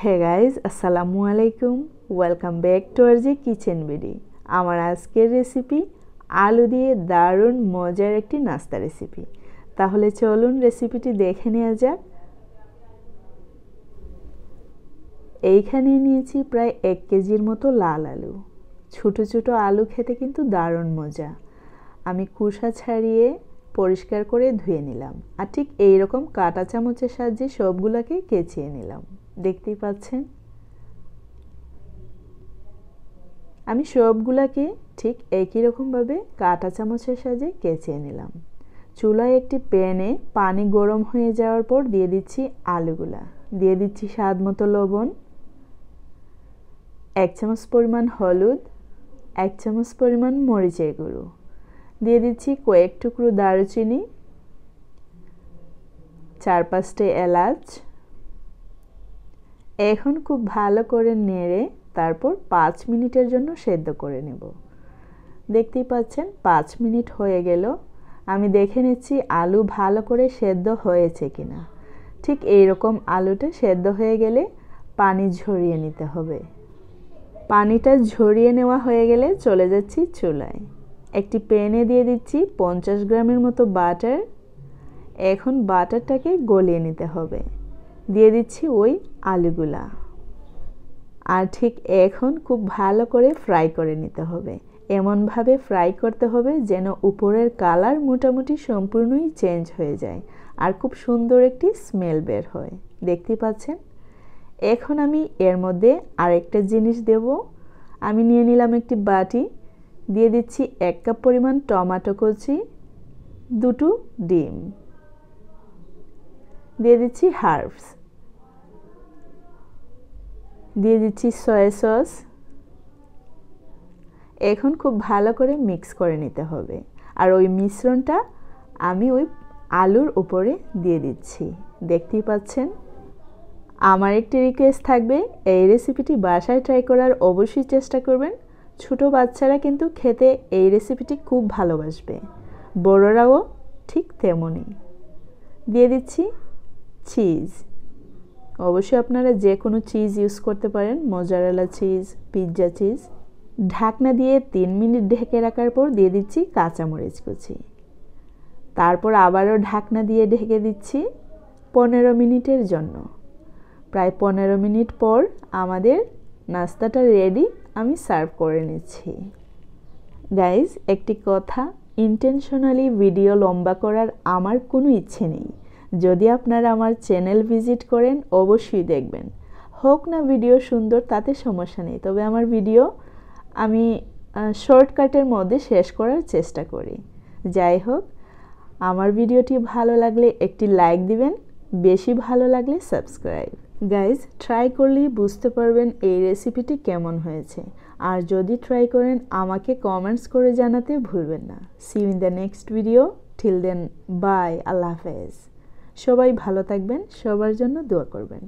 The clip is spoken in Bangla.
হে গাইজ, আসসালামু আলাইকুম। Welcome back to R G Kitchen BD. আমার আজকের রেসিপি আলু দিয়ে দারুণ মজার একটি নাস্তা রেসিপি। তাহলে চলুন রেসিপিটি দেখে নেওয়া যাক। এইখানে নিয়েছি প্রায় 1 কেজির মতো লাল আলু। ছোটো ছোটো আলু খেতে কিন্তু দারুণ মজা। আমি খোসা ছাড়িয়ে পরিষ্কার করে ধুয়ে নিলাম, আর ঠিক এইরকম কাঁটা চামচের সাহায্যে সবগুলোকে কেচিয়ে নিলাম। দেখতেই পাচ্ছেন, আমি সবগুলাকে ঠিক একই রকমভাবে কাঁটা চামচের সাহায্যে কেচিয়ে নিলাম। চুলায় একটি প্যানে পানি গরম হয়ে যাওয়ার পর দিয়ে দিচ্ছি আলুগুলা, দিয়ে দিচ্ছি স্বাদ মতো লবণ, 1 চামচ পরিমাণ হলুদ, 1 চামচ পরিমাণ মরিচের গুঁড়ো, দিয়ে দিচ্ছি কয়েক টুকরো দারুচিনি, 4-5টা এলাচ। এখন খুব ভালো করে নেড়ে তারপর 5 মিনিটের জন্য সেদ্ধ করে নেব। দেখতেই পাচ্ছেন 5 মিনিট হয়ে গেল। আমি দেখে নিচ্ছি আলু ভালো করে সেদ্ধ হয়েছে কিনা। ঠিক এইরকম আলুটা সেদ্ধ হয়ে গেলে পানি ঝরিয়ে নিতে হবে। পানিটা ঝরিয়ে নেওয়া হয়ে গেলে চলে যাচ্ছি চুলায়। একটি প্যানে দিয়ে দিচ্ছি 50 গ্রামের মতো বাটার। এখন বাটারটাকে গলিয়ে নিতে হবে। দিয়ে দিচ্ছি ওই আলুগুলা, আর ঠিক এখন খুব ভালো করে ফ্রাই করে নিতে হবে। এমনভাবে ফ্রাই করতে হবে যেন উপরের কালার মোটামুটি সম্পূর্ণই চেঞ্জ হয়ে যায় আর খুব সুন্দর একটি স্মেল বের হয়। দেখতে পাচ্ছেন। এখন আমি এর মধ্যে আরেকটা জিনিস দেব। আমি নিয়ে নিলাম একটি বাটি, দিয়ে দিচ্ছি 1 কাপ পরিমাণ টমেটো কুচি, 2টো ডিম, দিয়ে দিচ্ছি হার্বস, দিয়ে দিচ্ছি সয়া সস। এখন খুব ভালো করে মিক্স করে নিতে হবে, আর ওই মিশ্রণটা আমি ওই আলুর উপরে দিয়ে দিচ্ছি। দেখতেই পাচ্ছেন। আমার একটি রিকোয়েস্ট থাকবে, এই রেসিপিটি বাসায় ট্রাই করার অবশ্যই চেষ্টা করবেন। ছোটো বাচ্চারা কিন্তু খেতে এই রেসিপিটি খুব ভালোবাসবে, বড়রাও ঠিক তেমনই। দিয়ে দিচ্ছি চিজ। অবশ্যই আপনারা যে কোনো চিজ ইউজ করতে পারেন, মোজারেলা চিজ, পিৎজা চিজ। ঢাকনা দিয়ে 3 মিনিট ঢেকে রাখার পর দিয়ে দিচ্ছি কাঁচামরিচ কুচি। তারপর আবারও ঢাকনা দিয়ে ঢেকে দিচ্ছি 15 মিনিটের জন্য। প্রায় 15 মিনিট পর আমাদের নাস্তাটা রেডি। আমি সার্ভ করে নিচ্ছি। গাইজ, একটি কথা, ইন্টেনশনালি ভিডিও লম্বা করার আমার কোনো ইচ্ছে নেই। যদি আপনারা আমার চ্যানেল ভিজিট করেন অবশ্যই দেখবেন। হোক না ভিডিও সুন্দর, তাতে সমস্যা নেই, তবে আমার ভিডিও আমি শর্টকাটের মধ্যে শেষ করার চেষ্টা করি। যাই হোক, আমার ভিডিওটি ভালো লাগলে একটি লাইক দিবেন, বেশি ভালো লাগলে সাবস্ক্রাইব। গাইজ, ট্রাই করলেই বুঝতে পারবেন এই রেসিপিটি কেমন হয়েছে। আর যদি ট্রাই করেন আমাকে কমেন্টস করে জানাতে ভুলবেন না। See you in the next video. Till then, bye, আল্লাহ হাফেজ। সবাই ভালো থাকবেন, সবার জন্য দোয়া করবেন।